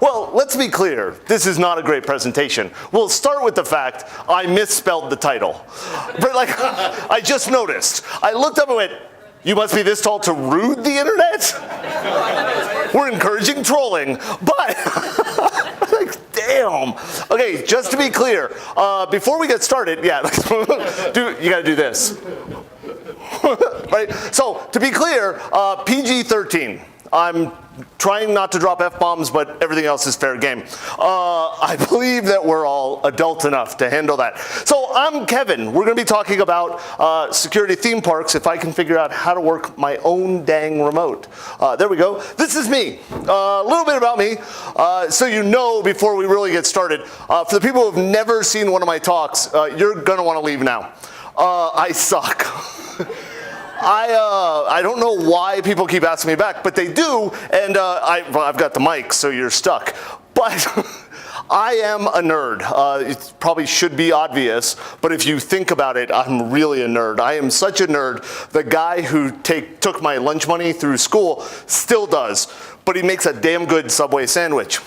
Well, let's be clear. This is not a great presentation. We'll start with the fact I misspelled the title. But like, I just noticed. I looked up and went, you must be this tall to rude the internet? We're encouraging trolling, but like, damn. Okay, just to be clear, before we get started, yeah, you gotta do this. Right? So, to be clear, PG-13. I'm trying not to drop F-bombs, but everything else is fair game. I believe that we're all adult enough to handle that. So I'm Kevin. We're going to be talking about security theme parks if I can figure out how to work my own dang remote. There we go. This is me. A little bit about me, so you know before we really get started. For the people who have never seen one of my talks, you're going to want to leave now. I suck. I don't know why people keep asking me back, but they do, and I've got the mic, so you're stuck. But I am a nerd. It probably should be obvious, but if you think about it, I'm really a nerd. I am such a nerd. The guy who took my lunch money through school still does, but he makes a damn good Subway sandwich.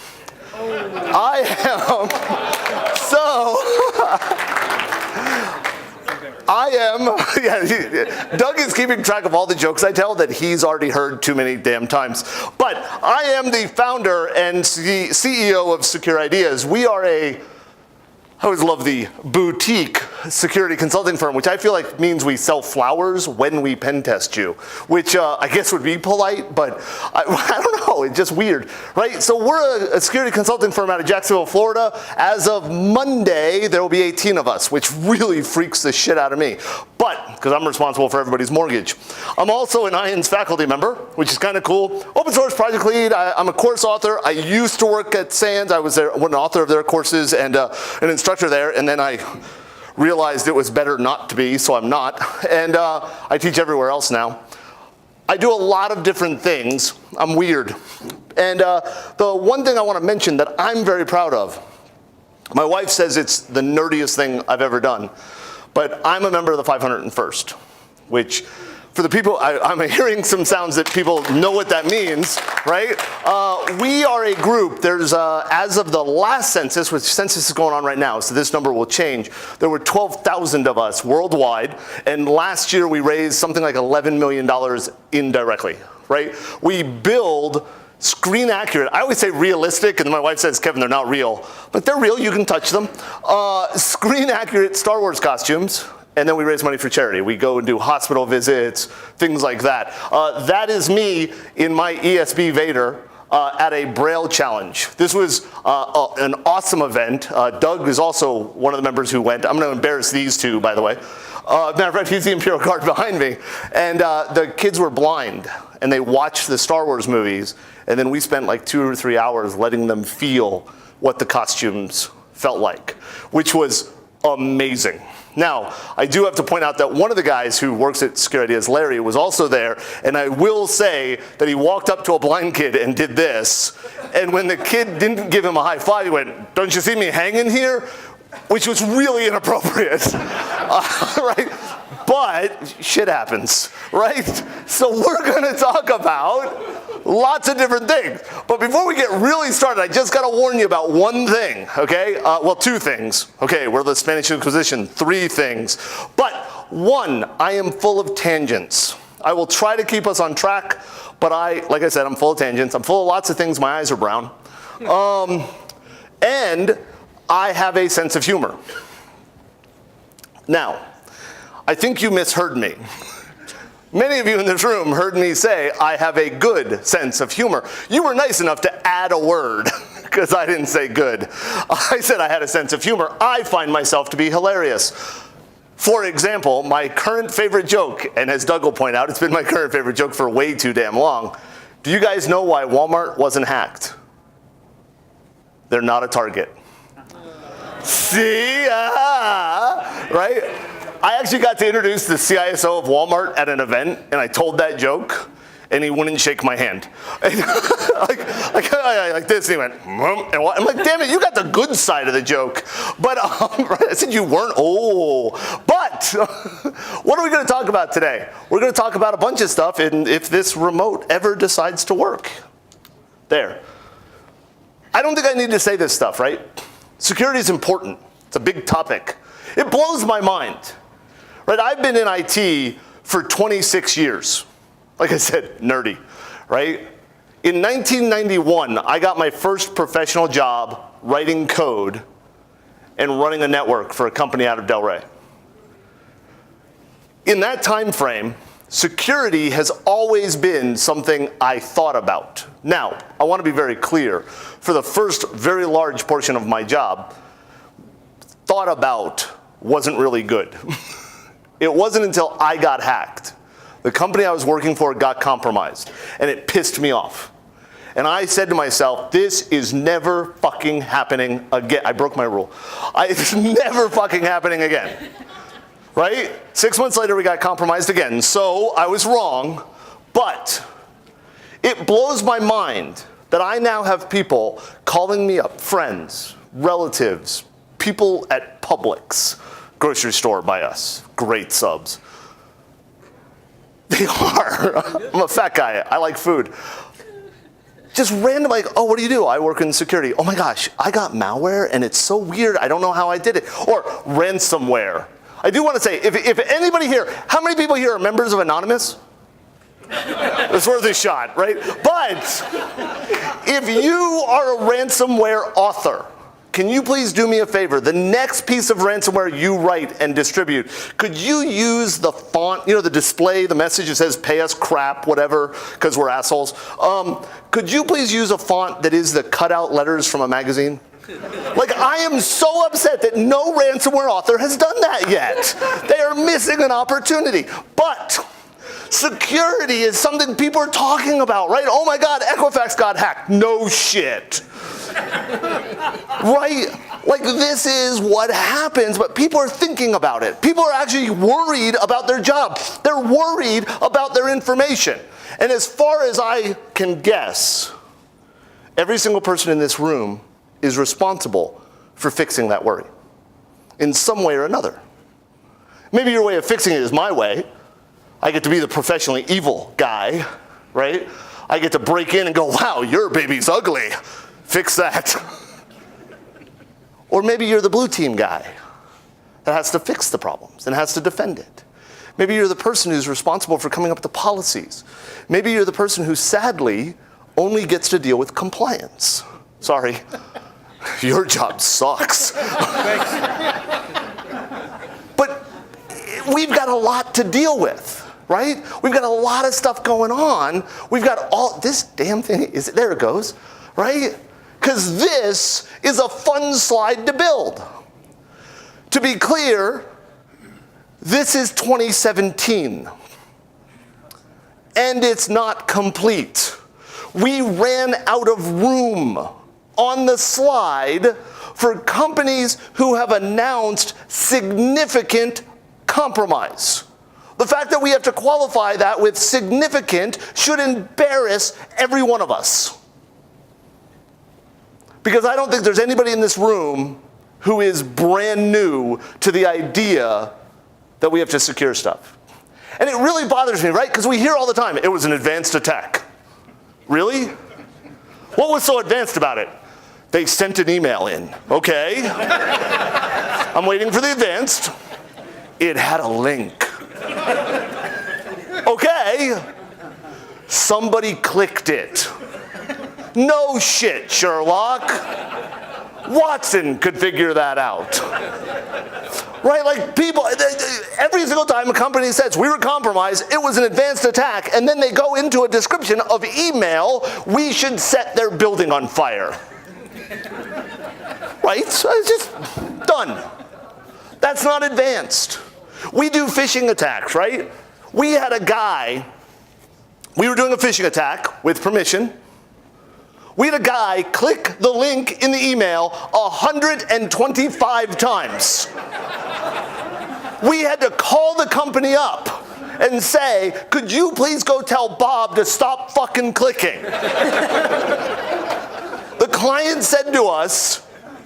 I am, yeah, Doug is keeping track of all the jokes I tell that he's already heard too many damn times. But I am the founder and CEO of Secure Ideas. We are I always love the boutique security consulting firm, which I feel like means we sell flowers when we pen test you, which I guess would be polite, but I don't know, it's just weird, right? So we're a security consulting firm out of Jacksonville, Florida. As of Monday, there will be 18 of us, which really freaks the shit out of me. But, because I'm responsible for everybody's mortgage. I'm also an IANS faculty member, which is kind of cool. Open source project lead, I'm a course author. I used to work at SANS. I was an author of their courses and an instructor there, and then I realized it was better not to be, so I'm not. And I teach everywhere else now. I do a lot of different things. I'm weird. And the one thing I want to mention that I'm very proud of, my wife says it's the nerdiest thing I've ever done, but I'm a member of the 501st, which for the people, I'm hearing some sounds that people know what that means, right? We are a group. There's, as of the last census, which census is going on right now, so this number will change, there were 12,000 of us worldwide, and last year we raised something like $11 million indirectly, right? We build screen accurate, I always say realistic, and then my wife says, Kevin, they're not real. But they're real, you can touch them. Screen accurate Star Wars costumes, and then we raise money for charity. We go and do hospital visits, things like that. That is me in my ESB Vader at a Braille challenge. This was an awesome event. Doug is also one of the members who went. I'm going to embarrass these two, by the way. Matter of fact, he's the Imperial Guard behind me. And the kids were blind, and they watched the Star Wars movies, and then we spent like 2 or 3 hours letting them feel what the costumes felt like, which was amazing. Now, I do have to point out that one of the guys who works at Secure Ideas, Larry, was also there, and I will say that he walked up to a blind kid and did this, and when the kid didn't give him a high five, he went, "Don't you see me hanging here?" Which was really inappropriate, right? But shit happens, right? So we're gonna talk about lots of different things. But before we get really started, I just gotta warn you about one thing, okay? Well, 2 things. Okay, we're the Spanish Inquisition, 3 things. But 1, I am full of tangents. I will try to keep us on track, but like I said, I'm full of tangents. I'm full of lots of things. My eyes are brown. And I have a sense of humor. Now, I think you misheard me. Many of you in this room heard me say I have a good sense of humor. You were nice enough to add a word, because I didn't say good. I said I had a sense of humor. I find myself to be hilarious. For example, my current favorite joke, and as Doug will point out, it's been my current favorite joke for way too damn long. Do you guys know why Walmart wasn't hacked? They're not a target. See? Right? I actually got to introduce the CISO of Walmart at an event, and I told that joke, and he wouldn't shake my hand. like this, and he went, and I'm like, damn it, you got the good side of the joke. But I said you weren't, But what are we going to talk about today? We're going to talk about a bunch of stuff, and if this remote ever decides to work. There. I don't think I need to say this stuff, right? Security is important. It's a big topic. It blows my mind, right? I've been in IT for 26 years. Like I said, nerdy, right? In 1991, I got my first professional job writing code and running a network for a company out of Delray. In that time frame, security has always been something I thought about. Now, I want to be very clear. For the first very large portion of my job, thought about wasn't really good. It wasn't until I got hacked. The company I was working for got compromised, and it pissed me off. And I said to myself, this is never fucking happening again. I broke my rule. It's never fucking happening again. Right? 6 months later, we got compromised again. So I was wrong, but it blows my mind that I now have people calling me up, friends, relatives, people at Publix, grocery store by us, great subs. They are. I'm a fat guy. I like food. Just random, like, oh, what do you do? I work in security. Oh my gosh, I got malware and it's so weird. I don't know how I did it. Or ransomware. I do want to say, if anybody here, how many people here are members of Anonymous? It's worth a shot, right? But if you are a ransomware author, can you please do me a favor? The next piece of ransomware you write and distribute, could you use the font, you know, the display, the message that says pay us crap, whatever, because we're assholes. Could you please use a font that is the cutout letters from a magazine? Like, I am so upset that no ransomware author has done that yet. They are missing an opportunity. But security is something people are talking about, right? Oh my God, Equifax got hacked. No shit. Right? Like, this is what happens, but people are thinking about it. People are actually worried about their job. They're worried about their information. And as far as I can guess, every single person in this room is responsible for fixing that worry in some way or another. Maybe your way of fixing it is my way. I get to be the professionally evil guy, right? I get to break in and go, wow, your baby's ugly. Fix that. Or maybe you're the blue team guy that has to fix the problems and has to defend it. Maybe you're the person who's responsible for coming up with the policies. Maybe you're the person who sadly only gets to deal with compliance. Sorry. Your job sucks. But we've got a lot to deal with, right? We've got a lot of stuff going on. We've got all, this damn thing, there it goes, right? Because this is a fun slide to build. To be clear, this is 2017. And it's not complete. We ran out of room on the slide for companies who have announced significant compromise. The fact that we have to qualify that with significant should embarrass every one of us. Because I don't think there's anybody in this room who is brand new to the idea that we have to secure stuff. And it really bothers me, right? Because we hear all the time, it was an advanced attack. Really? What was so advanced about it? They sent an email in. Okay. I'm waiting for the advanced. It had a link. Okay. Somebody clicked it. No shit, Sherlock. Watson could figure that out. Right, like people, every single time a company says, we were compromised, it was an advanced attack, and then they go into a description of email, we should set their building on fire. Right, so it's just done. That's not advanced. We do phishing attacks, right? We had a guy, we were doing a phishing attack with permission. We had a guy click the link in the email 125 times. We had to call the company up and say, could you please go tell Bob to stop fucking clicking? The client said to us,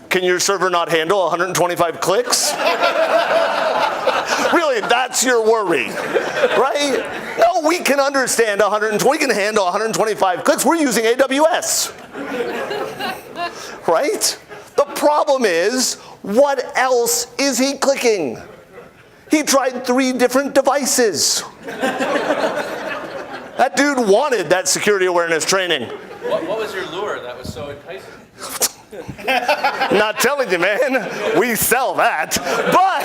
can your server not handle 125 clicks? Really, that's your worry, right? No, we can understand 120, we can handle 125 clicks. We're using AWS. right? The problem is, what else is he clicking? He tried 3 different devices. That dude wanted that security awareness training. What was your lure that was so enticing? Not telling you, man. We sell that. But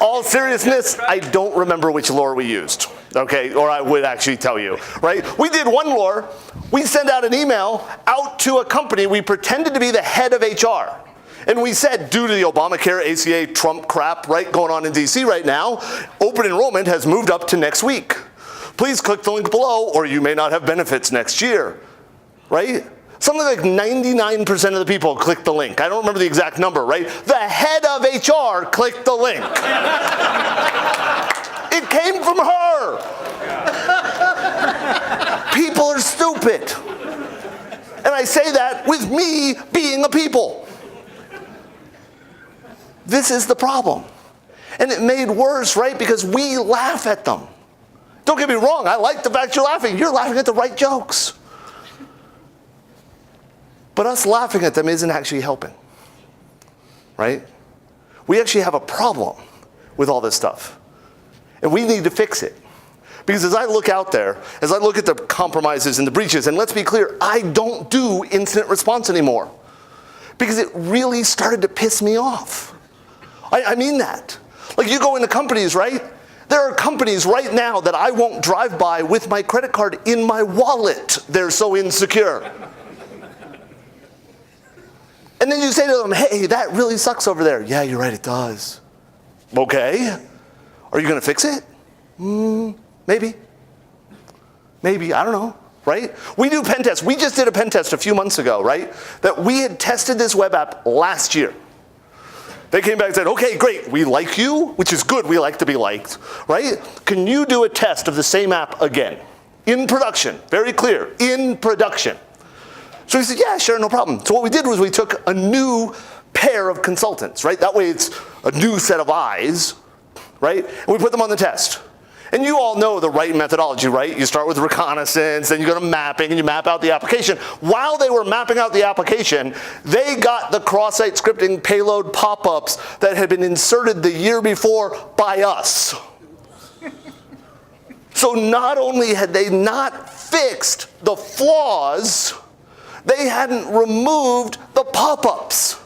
all seriousness, I don't remember which lure we used. Okay, or I would actually tell you, right? We did one lure. We sent out an email out to a company. We pretended to be the head of HR. And we said, due to the Obamacare, ACA, Trump crap, right, going on in DC right now, open enrollment has moved up to next week. Please click the link below or you may not have benefits next year, right? Something like 99% of the people clicked the link. I don't remember the exact number, right? The head of HR clicked the link. It came from her. People are stupid. And I say that with me being a people. This is the problem. And it made worse, right? Because we laugh at them. Don't get me wrong, I like the fact you're laughing. You're laughing at the right jokes. But us laughing at them isn't actually helping, right? We actually have a problem with all this stuff. And we need to fix it. Because as I look out there, as I look at the compromises and the breaches, and let's be clear, I don't do incident response anymore. Because it really started to piss me off. I mean that. Like you go into companies, right? There are companies right now that I won't drive by with my credit card in my wallet. They're so insecure. And then you say to them, hey, that really sucks over there. Yeah, you're right, it does. Okay. Are you going to fix it? Maybe. Maybe, I don't know, right? We do pen tests. We just did a pen test a few months ago, right? That we had tested this web app last year. They came back and said, okay, great, we like you, which is good, we like to be liked, right? Can you do a test of the same app again? In production, very clear, in production. So we said, yeah, sure, no problem. So what we did was we took a new pair of consultants, right? That way it's a new set of eyes, right? And we put them on the test. And you all know the right methodology, right? You start with reconnaissance, then you go to mapping, and you map out the application. While they were mapping out the application, they got the cross-site scripting payload pop-ups that had been inserted the year before by us. So not only had they not fixed the flaws, they hadn't removed the pop-ups.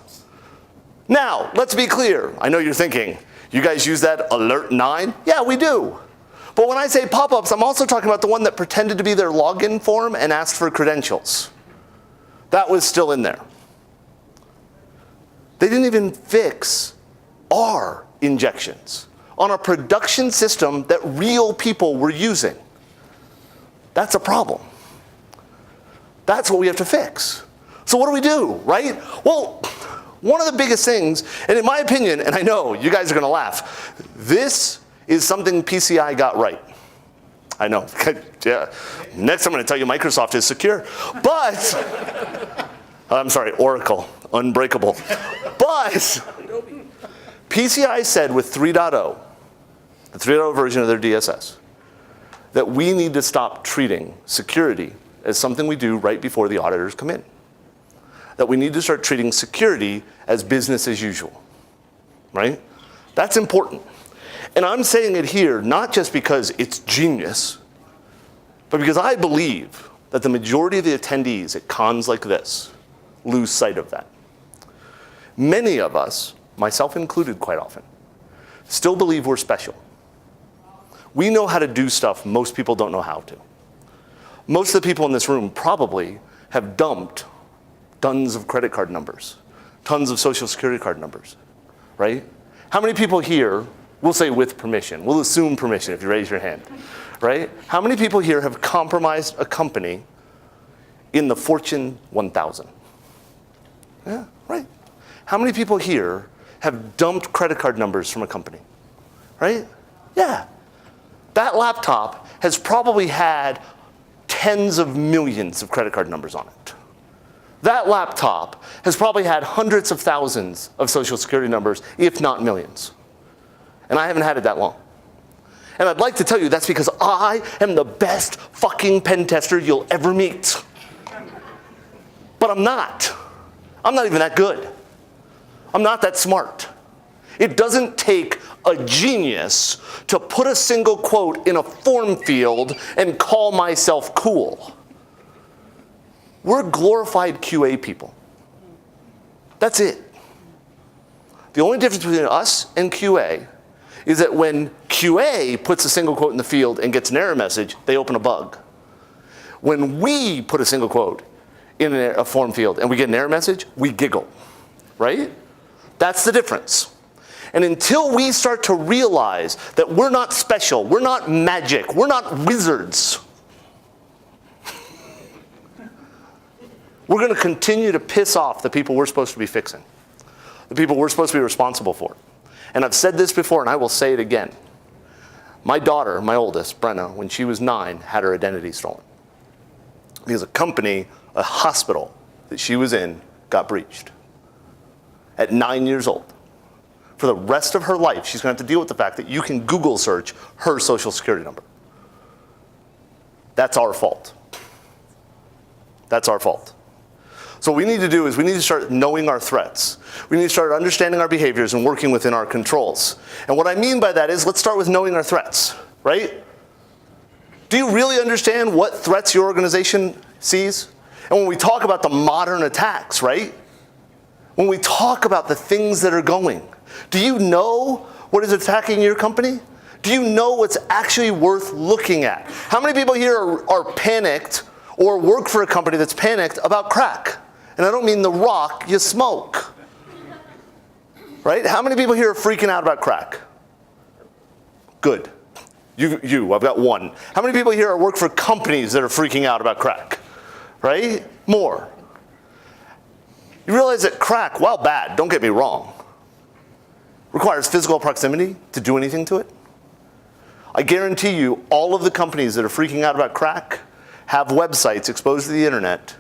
Now, let's be clear. I know you're thinking, you guys use that Alert 9? Yeah, we do. But when I say pop-ups, I'm also talking about the one that pretended to be their login form and asked for credentials. That was still in there. They didn't even fix our injections on a production system that real people were using. That's a problem. That's what we have to fix. So what do, right? Well, one of the biggest things, and in my opinion, and I know you guys are going to laugh, this is something PCI got right. I know. Yeah. Next I'm going to tell you Microsoft is secure. But, I'm sorry, Oracle, unbreakable. But PCI said with 3.0, the 3.0 version of their DSS, that we need to stop treating security as something we do right before the auditors come in. That we need to start treating security as business as usual, right? That's important. And I'm saying it here not just because it's genius, but because I believe that the majority of the attendees at cons like this lose sight of that. Many of us, myself included quite often, still believe we're special. We know how to do stuff most people don't know how to. Most of the people in this room probably have dumped tons of credit card numbers, tons of social security card numbers, right? How many people here, we'll say with permission, we'll assume permission if you raise your hand, right? How many people here have compromised a company in the Fortune 1000? Yeah, right. How many people here have dumped credit card numbers from a company, right? Yeah. That laptop has probably had tens of millions of credit card numbers on it. That laptop has probably had hundreds of thousands of social security numbers, if not millions. And I haven't had it that long. And I'd like to tell you that's because I am the best fucking pen tester you'll ever meet. But I'm not. I'm not even that good. I'm not that smart. It doesn't take a genius to put a single quote in a form field and call myself cool. We're glorified QA people. That's it. The only difference between us and QA is that when QA puts a single quote in the field and gets an error message, they open a bug. When we put a single quote in a form field and we get an error message, we giggle, right? That's the difference. And until we start to realize that we're not special, we're not magic, we're not wizards, we're going to continue to piss off the people we're supposed to be fixing, the people we're supposed to be responsible for. And I've said this before, and I will say it again. My daughter, my oldest, Brenna, when she was 9, had her identity stolen. Because a company, a hospital that she was in, got breached. At 9 years old. For the rest of her life, she's going to have to deal with the fact that you can Google search her social security number. That's our fault. That's our fault. So what we need to do is we need to start knowing our threats. We need to start understanding our behaviors and working within our controls. And what I mean by that is let's start with knowing our threats, right? Do you really understand what threats your organization sees? And when we talk about the modern attacks, right? When we talk about the things that are going, do you know what is attacking your company? Do you know what's actually worth looking at? How many people here are panicked or work for a company that's panicked about crack? And I don't mean the rock you smoke. Right? How many people here are freaking out about crack? Good. I've got one. How many people here work for companies that are freaking out about crack? Right? More. You realize that crack, while bad, don't get me wrong, requires physical proximity to do anything to it? I guarantee you all of the companies that are freaking out about crack have websites exposed to the internet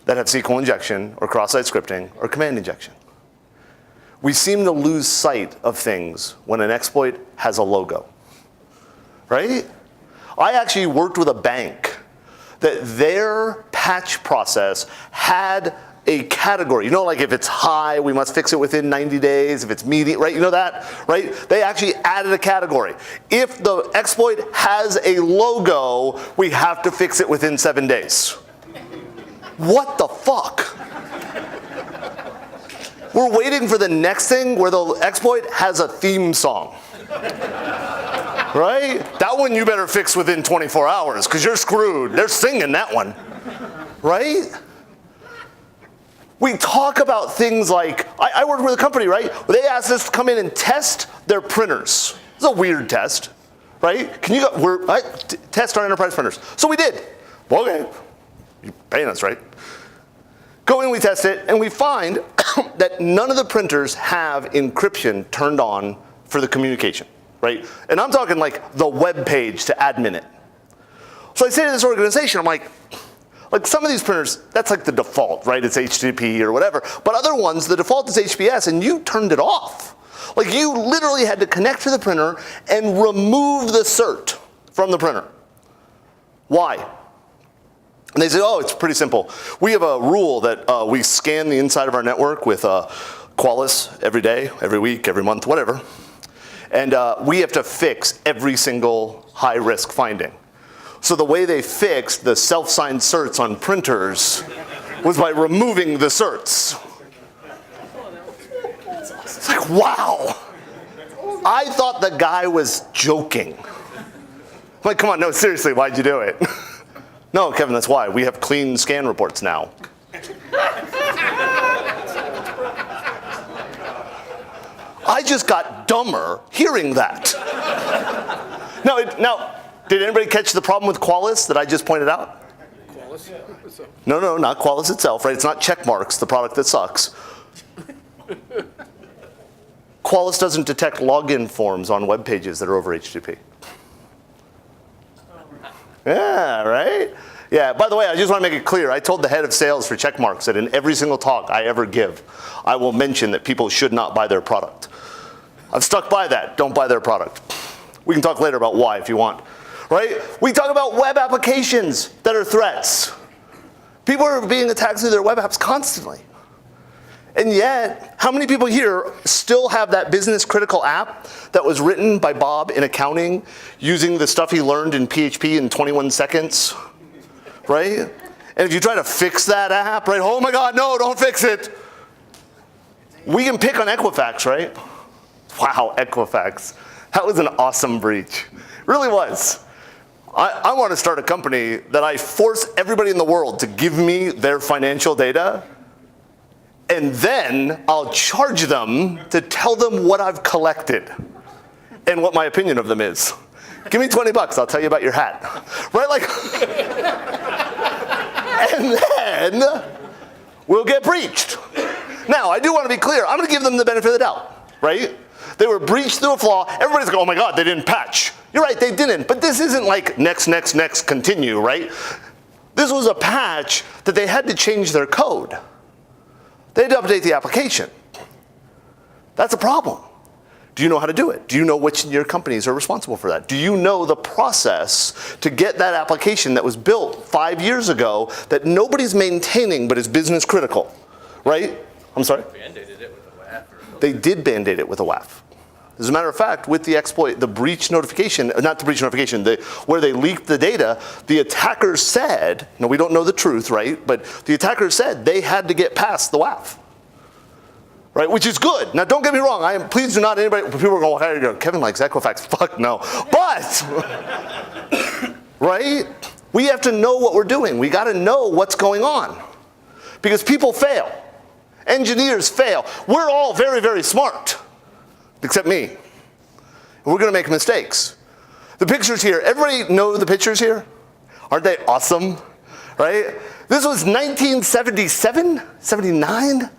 that have SQL injection or cross-site scripting or command injection. We seem to lose sight of things when an exploit has a logo, right? I actually worked with a bank that their patch process had a category. You know, like if it's high, we must fix it within 90 days. If it's medium, right? You know that, right? They actually added a category. If the exploit has a logo, we have to fix it within 7 days. What the fuck? We're waiting for the next thing where the exploit has a theme song. Right? That one you better fix within 24 hours because you're screwed. They're singing that one. Right? We talk about things like, I worked with a company, right? Where they asked us to come in and test their printers. It's a weird test, right? Can you go, test our enterprise printers. So we did. Well, okay, you're paying us, right? Go in, we test it, and we find that none of the printers have encryption turned on for the communication, right? And I'm talking like the web page to admin it. So I say to this organization, I'm like some of these printers, that's like the default, right? It's HTTP or whatever. But other ones, the default is HTTPS, and you turned it off. Like you literally had to connect to the printer and remove the cert from the printer. Why? And they said, oh, it's pretty simple. We have a rule that we scan the inside of our network with Qualys every day, every week, every month, whatever. And we have to fix every single high-risk finding. So the way they fixed the self-signed certs on printers was by removing the certs. It's like, wow. I thought the guy was joking. I'm like, come on, no, seriously, why'd you do it? No, Kevin, that's why. We have clean scan reports now. I just got dumber hearing that. Now, did anybody catch the problem with Qualys that I just pointed out? Qualys? No, not Qualys itself, right? It's not Checkmarks, the product that sucks. Qualys doesn't detect login forms on web pages that are over HTTP. Yeah, right? Yeah, by the way, I just want to make it clear. I told the head of sales for Checkmarks that in every single talk I ever give, I will mention that people should not buy their product. I've stuck by that. Don't buy their product. We can talk later about why if you want. Right? We talk about web applications that are threats. People are being attacked through their web apps constantly. And yet, how many people here still have that business critical app that was written by Bob in accounting using the stuff he learned in PHP in 21 seconds, right? And if you try to fix that app, right, oh my God, no, don't fix it. We can pick on Equifax, right? Wow, Equifax. That was an awesome breach. It really was. I want to start a company that I force everybody in the world to give me their financial data, and then I'll charge them to tell them what I've collected and what my opinion of them is. Give me 20 bucks, I'll tell you about your hat. Right? Like, and then we'll get breached. Now, I do want to be clear. I'm going to give them the benefit of the doubt, right? They were breached through a flaw. Everybody's going, oh my God, they didn't patch. You're right, they didn't. But this isn't like next, next, next, continue, right? This was a patch that they had to change their code. They had to update the application. That's a problem. Do you know how to do it? Do you know which of your companies are responsible for that? Do you know the process to get that application that was built 5 years ago that nobody's maintaining but is business critical, right? I'm sorry? Band-aided it with a WAF. They did band-aid it with a WAF. As a matter of fact, with the exploit, the breach notification, not the breach notification, where they leaked the data, the attackers said, no, we don't know the truth, right? But the attackers said they had to get past the WAF, right? Which is good. Now, don't get me wrong. Please do not anybody, people are going, how are you going? Kevin likes Equifax. Fuck no. But, right? We have to know what we're doing. We got to know what's going on. Because people fail. Engineers fail. We're all very, very smart. Except me. We're going to make mistakes. The pictures here, everybody know the pictures here? Aren't they awesome? Right? This was 1977, 79,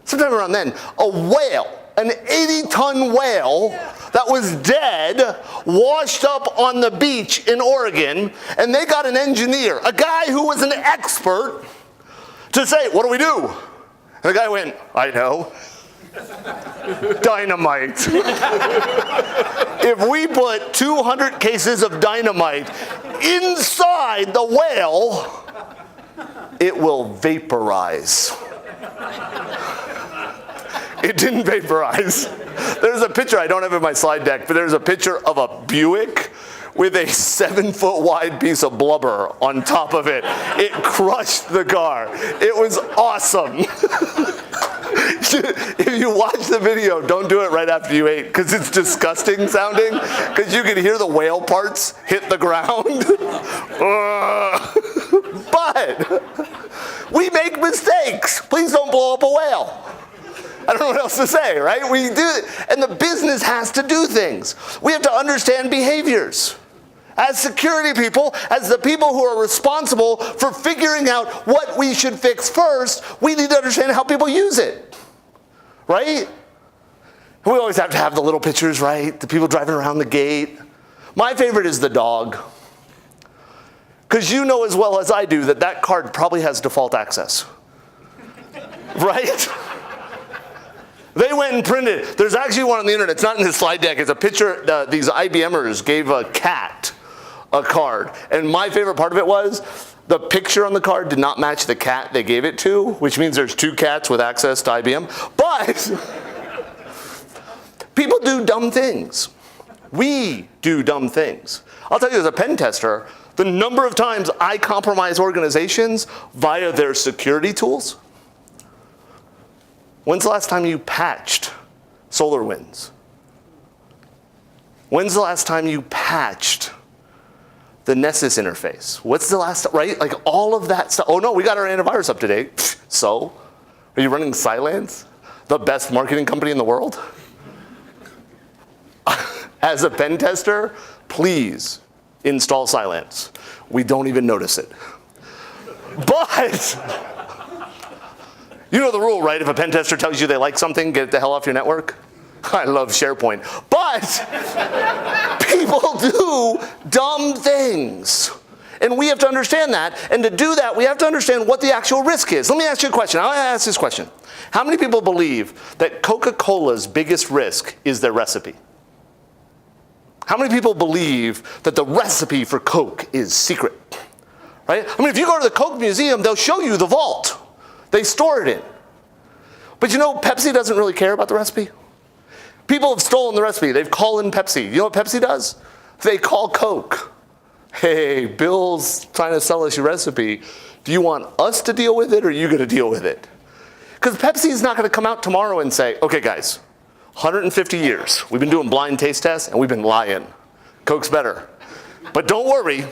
sometime around then. A whale, an 80-ton whale that was dead, washed up on the beach in Oregon, and they got an engineer, a guy who was an expert, to say, what do we do? And the guy went, I know. Dynamite. If we put 200 cases of dynamite inside the whale, it will vaporize. It didn't vaporize. There's a picture, I don't have it in my slide deck, but there's a picture of a Buick with a 7-foot wide piece of blubber on top of it. It crushed the car. It was awesome. If you watch the video, don't do it right after you ate, because it's disgusting sounding, because you can hear the whale parts hit the ground. But we make mistakes. Please don't blow up a whale. I don't know what else to say, right? We do it, and the business has to do things. We have to understand behaviors. As security people, as the people who are responsible for figuring out what we should fix first, we need to understand how people use it, right? And we always have to have the little pictures, right? The people driving around the gate. My favorite is the dog. Because you know as well as I do that that card probably has default access, right? They went and printed. There's actually one on the internet. It's not in this slide deck. It's a picture. These IBMers gave a cat a card. And my favorite part of it was the picture on the card did not match the cat they gave it to, which means there's 2 cats with access to IBM. But people do dumb things. We do dumb things. I'll tell you, as a pen tester, the number of times I compromise organizations via their security tools. When's the last time you patched SolarWinds? When's the last time you patched the Nessus interface? What's the last, right? Like all of that stuff. Oh no, we got our antivirus up to date. So, are you running Cylance? The best marketing company in the world? As a pen tester, please install Cylance. We don't even notice it. But, you know the rule, right? If a pen tester tells you they like something, get it the hell off your network. I love SharePoint. But people do dumb things. And we have to understand that. And to do that, we have to understand what the actual risk is. Let me ask you a question. I'll ask this question. How many people believe that Coca-Cola's biggest risk is their recipe? How many people believe that the recipe for Coke is secret? right? I mean, if you go to the Coke Museum, they'll show you the vault they store it in. But you know, Pepsi doesn't really care about the recipe. People have stolen the recipe. They've called in Pepsi. You know what Pepsi does? They call Coke. Hey, Bill's trying to sell us your recipe. Do you want us to deal with it, or are you going to deal with it? Because Pepsi's not going to come out tomorrow and say, okay, guys, 150 years, we've been doing blind taste tests, and we've been lying. Coke's better. But don't worry,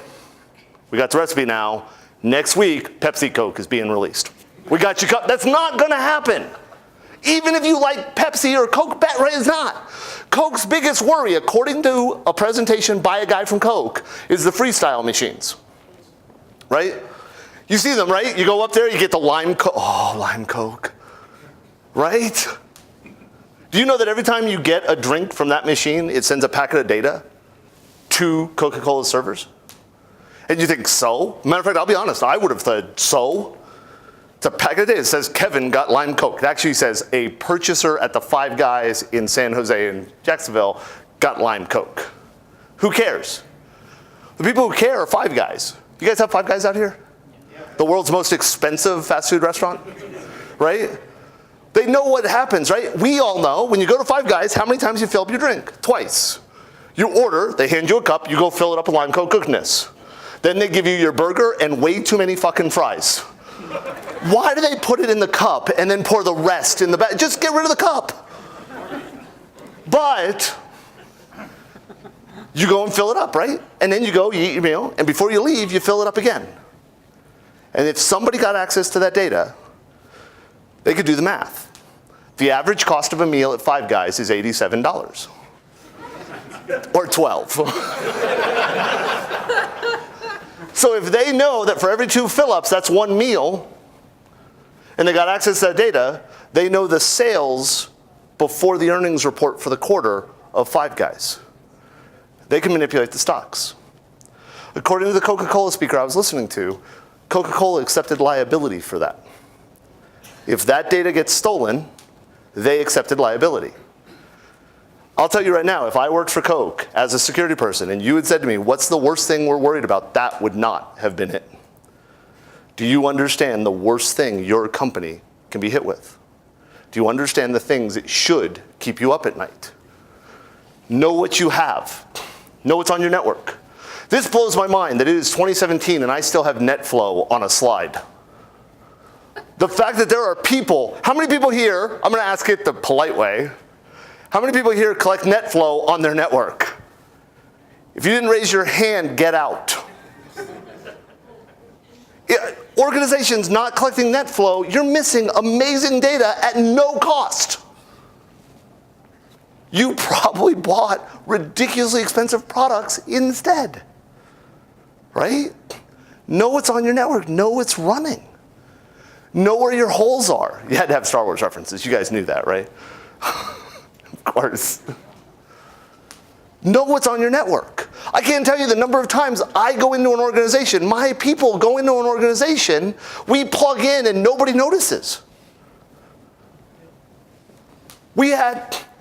we got the recipe now. Next week, Pepsi Coke is being released. We got you covered. That's not going to happen. Even if you like Pepsi or Coke, right? It's not. Coke's biggest worry, according to a presentation by a guy from Coke, is the freestyle machines, right? You see them, right? You go up there, you get the lime Coke. Oh, lime Coke, right? Do you know that every time you get a drink from that machine, it sends a packet of data to Coca-Cola servers? And you think, so? Matter of fact, I'll be honest, I would have said, so? It's a packet of data. It says Kevin got lime Coke. It actually says a purchaser at the Five Guys in San Jose and Jacksonville got lime Coke. Who cares? The people who care are Five Guys. You guys have Five Guys out here? The world's most expensive fast food restaurant, right? They know what happens, right? We all know when you go to Five Guys, how many times you fill up your drink? Twice. You order, they hand you a cup, you go fill it up with lime Coke goodness. Then they give you your burger and way too many fucking fries. Why do they put it in the cup and then pour the rest in the bag? Just get rid of the cup. But you go and fill it up, right? And then you go, you eat your meal, and before you leave, you fill it up again. And if somebody got access to that data, they could do the math. The average cost of a meal at Five Guys is $87. Or 12. So if they know that for every 2 fill-ups, that's 1 meal, and they got access to that data, they know the sales before the earnings report for the quarter of Five Guys. They can manipulate the stocks. According to the Coca-Cola speaker I was listening to, Coca-Cola accepted liability for that. If that data gets stolen, they accepted liability. I'll tell you right now, if I worked for Coke as a security person and you had said to me, what's the worst thing we're worried about? That would not have been it. Do you understand the worst thing your company can be hit with? Do you understand the things that should keep you up at night? Know what you have. Know what's on your network. This blows my mind that it is 2017 and I still have NetFlow on a slide. The fact that there are people, how many people here, I'm going to ask it the polite way, how many people here collect NetFlow on their network? If you didn't raise your hand, get out. Organizations not collecting NetFlow, you're missing amazing data at no cost. You probably bought ridiculously expensive products instead, right? Know what's on your network. Know what's running. Know where your holes are. You had to have Star Wars references. You guys knew that, right? Of course. Know what's on your network. I can't tell you the number of times I go into an organization, my people go into an organization, we plug in and nobody notices.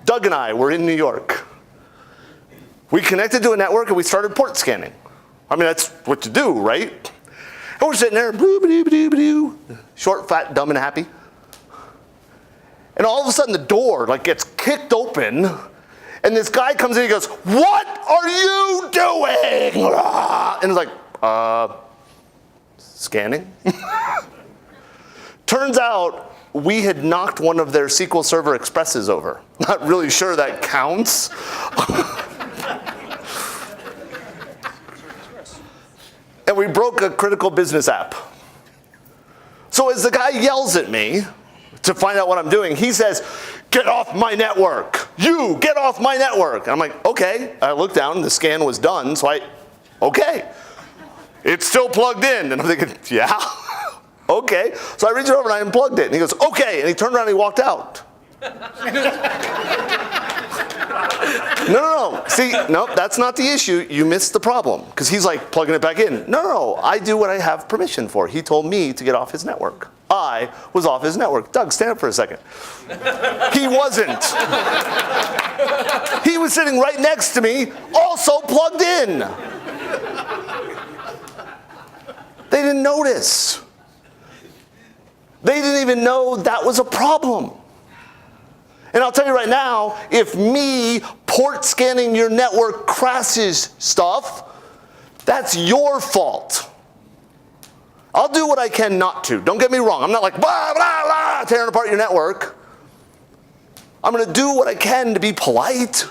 Doug and I were in New York. We connected to a network and we started port scanning. I mean, that's what you do, right? And we're sitting there, boo-ba-doo-ba-doo-ba-doo, short, fat, dumb, and happy. And all of a sudden the door gets kicked open, and this guy comes in and he goes, "What are you doing?" And it's like, scanning? Turns out we had knocked one of their SQL Server Expresses over. Not really sure that counts. And we broke a critical business app. So as the guy yells at me to find out what I'm doing, he says, "Get off my network. You, get off my network." And I'm like, okay. I looked down, the scan was done, so okay. It's still plugged in. And I'm thinking, yeah, okay. So I reached over and I unplugged it. And he goes, okay. And he turned around and he walked out. No. See, no, that's not the issue. You missed the problem. Because he's like plugging it back in. No, I do what I have permission for. He told me to get off his network. I was off his network. Doug, stand up for a second. He wasn't. He was sitting right next to me, also plugged in. They didn't notice. They didn't even know that was a problem. And I'll tell you right now, if me port scanning your network crashes stuff, that's your fault. I'll do what I can not to. Don't get me wrong. I'm not like, blah, blah, blah, tearing apart your network. I'm going to do what I can to be polite.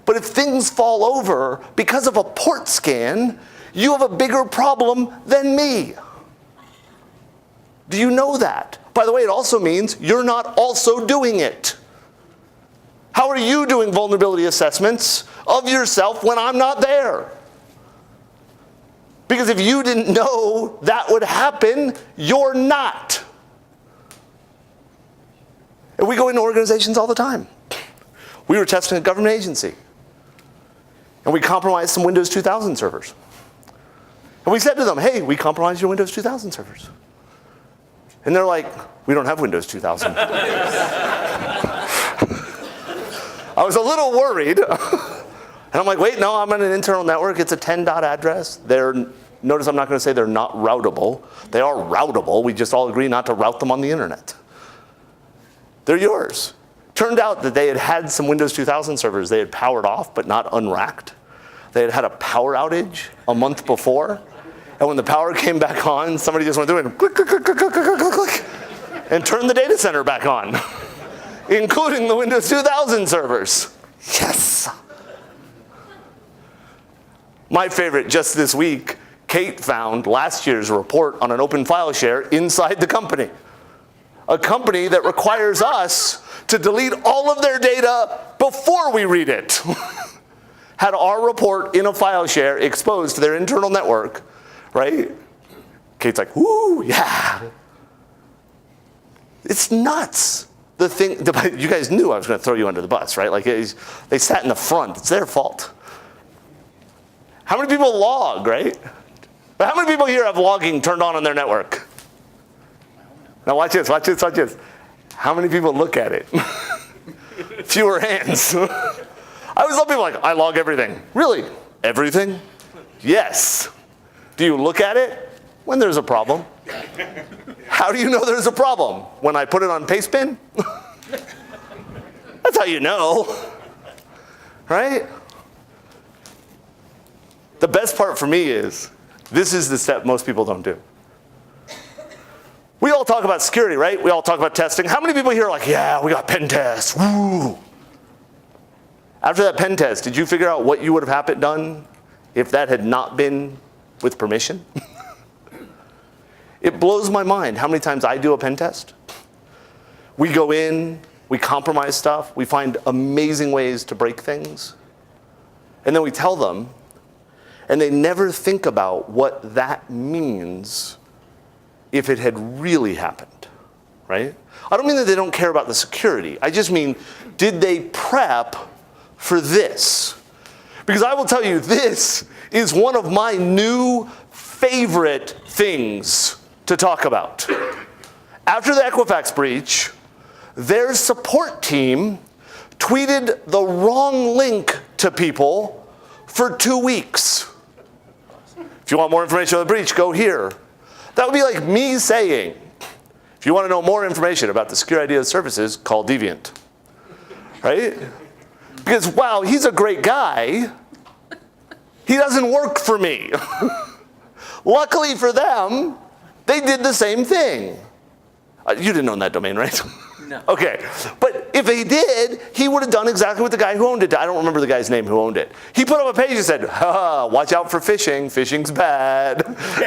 But if things fall over because of a port scan, you have a bigger problem than me. Do you know that? By the way, it also means you're not also doing it. How are you doing vulnerability assessments of yourself when I'm not there? Because if you didn't know that would happen, you're not. And we go into organizations all the time. We were testing a government agency. And we compromised some Windows 2000 servers. And we said to them, hey, we compromised your Windows 2000 servers. And they're like, we don't have Windows 2000. I was a little worried. And I'm like, wait, no, I'm on an internal network. It's a 10 dot address. Notice I'm not going to say they're not routable. They are routable. We just all agree not to route them on the internet. They're yours. Turned out that they had had some Windows 2000 servers they had powered off but not unracked. They had had a power outage a month before. And when the power came back on, somebody just went through and click, click, click, click, click, click, click, click, and turned the data center back on, including the Windows 2000 servers. Yes. My favorite, just this week, Kate found last year's report on an open file share inside the company. A company that requires us to delete all of their data before we read it. Had our report in a file share exposed to their internal network, right? Kate's like, woo, yeah. It's nuts. The thing, you guys knew I was going to throw you under the bus, right? Like they sat in the front. It's their fault. How many people log, right? But how many people here have logging turned on their network? Now watch this, watch this, watch this. How many people look at it? Fewer hands. I always love people like, I log everything. Really? Everything? Yes. Do you look at it? When there's a problem. How do you know there's a problem? When I put it on Pastebin? That's how you know. Right? The best part for me is, this is the step most people don't do. We all talk about security, right? We all talk about testing. How many people here are like, yeah, we got pen tests, woo. After that pen test, did you figure out what you would have done if that had not been with permission? It blows my mind how many times I do a pen test. We go in, we compromise stuff, we find amazing ways to break things, and then we tell them, and they never think about what that means if it had really happened, right? I don't mean that they don't care about the security. I just mean, did they prep for this? Because I will tell you, this is one of my new favorite things to talk about. After the Equifax breach, their support team tweeted the wrong link to people for 2 weeks. If you want more information on the breach, go here. That would be like me saying, if you want to know more information about the Secure Ideas services, call Deviant. Right? Because, wow, he's a great guy. He doesn't work for me. Luckily for them, they did the same thing. You didn't own that domain, right? No. Okay. But if he did, he would have done exactly what the guy who owned it did. I don't remember the guy's name who owned it. He put up a page and said, watch out for phishing. Phishing's bad.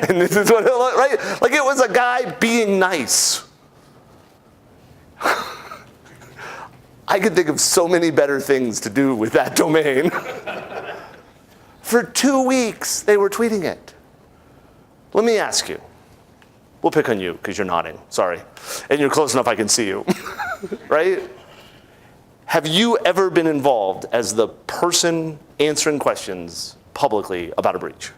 And this is what it looked, right? Like it was a guy being nice. I could think of so many better things to do with that domain. For 2 weeks, they were tweeting it. Let me ask you. We'll pick on you because you're nodding. Sorry. And you're close enough I can see you. Right? Have you ever been involved as the person answering questions publicly about a breach?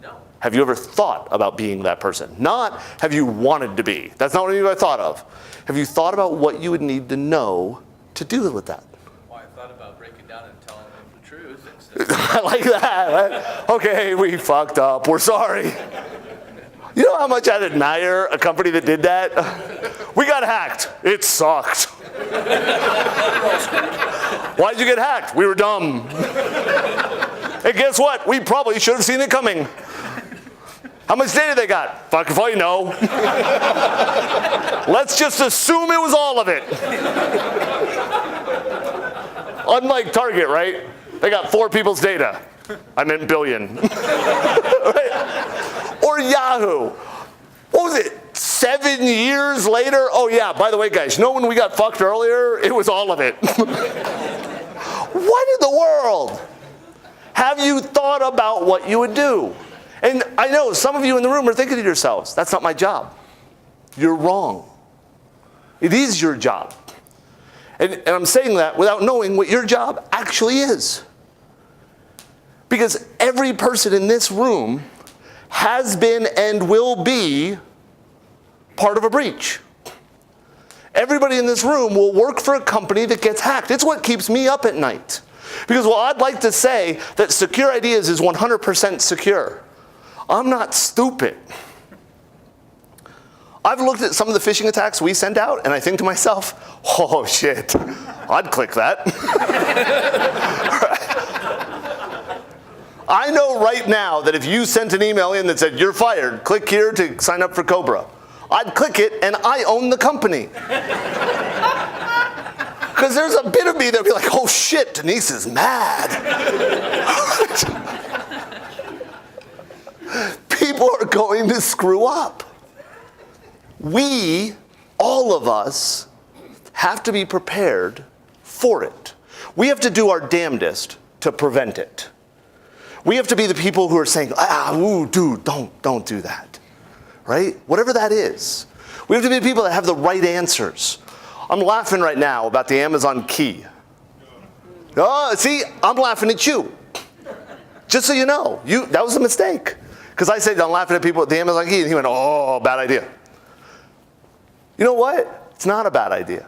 No. Have you ever thought about being that person? Not have you wanted to be. That's not what I thought of. Have you thought about what you would need to know to deal with that? Well, I thought about breaking down and telling them the truth instead I like that. Right? Okay, we fucked up. We're sorry. You know how much I'd admire a company that did that? We got hacked. It sucked. Why'd you get hacked? We were dumb. And guess what? We probably should have seen it coming. How much data they got? Fuck if I know. Let's just assume it was all of it. Unlike Target, right? They got 4 people's data. I meant billion. Right? Or Yahoo. What was it? 7 years later? Oh yeah, by the way, guys, you know when we got fucked earlier? It was all of it. What in the world? Have you thought about what you would do? And I know some of you in the room are thinking to yourselves, that's not my job. You're wrong. It is your job. And I'm saying that without knowing what your job actually is. Because every person in this room has been and will be part of a breach. Everybody in this room will work for a company that gets hacked. It's what keeps me up at night. Because while I'd like to say that Secure Ideas is 100% secure, I'm not stupid. I've looked at some of the phishing attacks we send out, and I think to myself, oh shit, I'd click that. I know right now that if you sent an email in that said, you're fired, click here to sign up for Cobra, I'd click it, and I own the company. Because there's a bit of me that'd be like, oh shit, Denise is mad. People are going to screw up. We, all of us, have to be prepared for it. We have to do our damnedest to prevent it. We have to be the people who are saying, ooh, dude, don't do that, right? Whatever that is. We have to be the people that have the right answers. I'm laughing right now about the Amazon key. Oh, see, I'm laughing at you. Just so you know, that was a mistake. Because I said I'm laughing at people at the Amazon key, and he went, oh, bad idea. You know what? It's not a bad idea.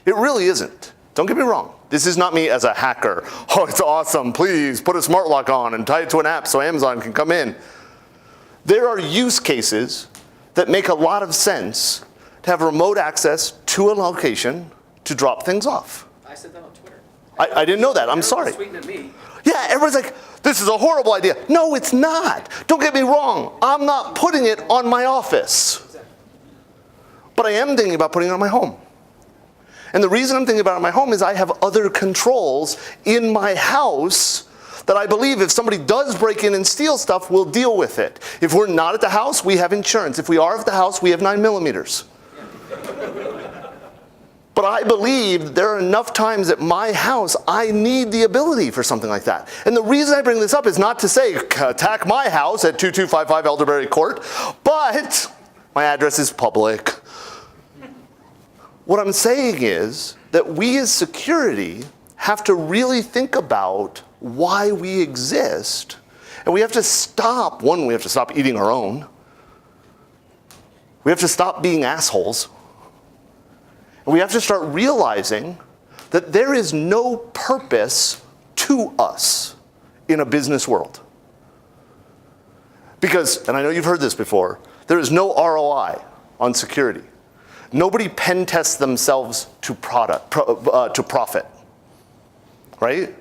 It really isn't. Don't get me wrong. This is not me as a hacker. Oh, it's awesome. Please put a smart lock on and tie it to an app so Amazon can come in. There are use cases that make a lot of sense to have remote access to a location to drop things off. I said that on Twitter. I didn't know that. I'm sorry. Tweeting at me. Yeah, everyone's like, this is a horrible idea. No, it's not. Don't get me wrong. I'm not putting it on my office. But I am thinking about putting it on my home. And the reason I'm thinking about it on my home is I have other controls in my house that I believe if somebody does break in and steal stuff, we'll deal with it. If we're not at the house, we have insurance. If we are at the house, we have 9mm. But I believe there are enough times at my house I need the ability for something like that. And the reason I bring this up is not to say attack my house at 2255 Elderberry Court, but my address is public. What I'm saying is that we as security have to really think about why we exist. And we have to stop, one, we have to stop eating our own. We have to stop being assholes. And we have to start realizing that there is no purpose to us in a business world. Because, and I know you've heard this before, there is no ROI on security. Nobody pen tests themselves to profit, right?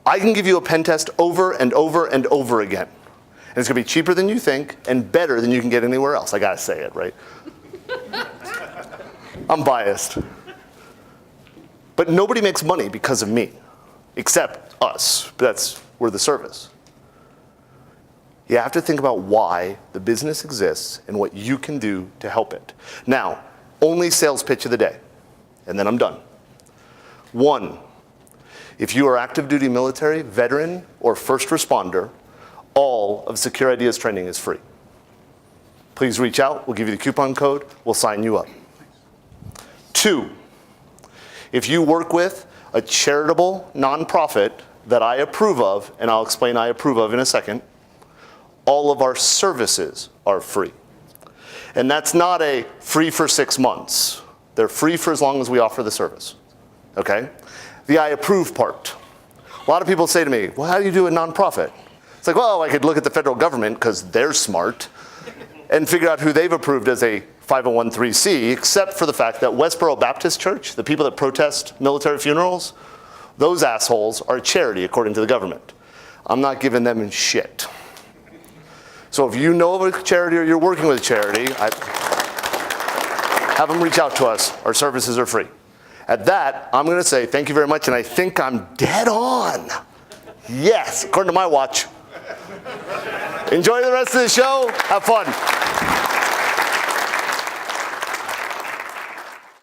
I can give you a pen test over and over and over again. And it's gonna be cheaper than you think and better than you can get anywhere else. I gotta say it, right? I'm biased. But nobody makes money because of me, except us. We're the service. You have to think about why the business exists and what you can do to help it. Now, only sales pitch of the day, and then I'm done. 1, if you are active duty military, veteran, or first responder, all of Secure Ideas training is free. Please reach out, we'll give you the coupon code, we'll sign you up. 2, if you work with a charitable nonprofit that I approve of, and I'll explain I approve of in a second, all of our services are free. And that's not a free for 6 months. They're free for as long as we offer the service, okay? The I approve part. A lot of people say to me, well, how do you do a nonprofit? It's like, well, I could look at the federal government because they're smart and figure out who they've approved as a 501(c), except for the fact that Westboro Baptist Church, the people that protest military funerals, those assholes are a charity according to the government. I'm not giving them shit. So if you know of a charity or you're working with a charity, have them reach out to us. Our services are free. At that, I'm going to say thank you very much, and I think I'm dead on. Yes, according to my watch. Enjoy the rest of the show. Have fun.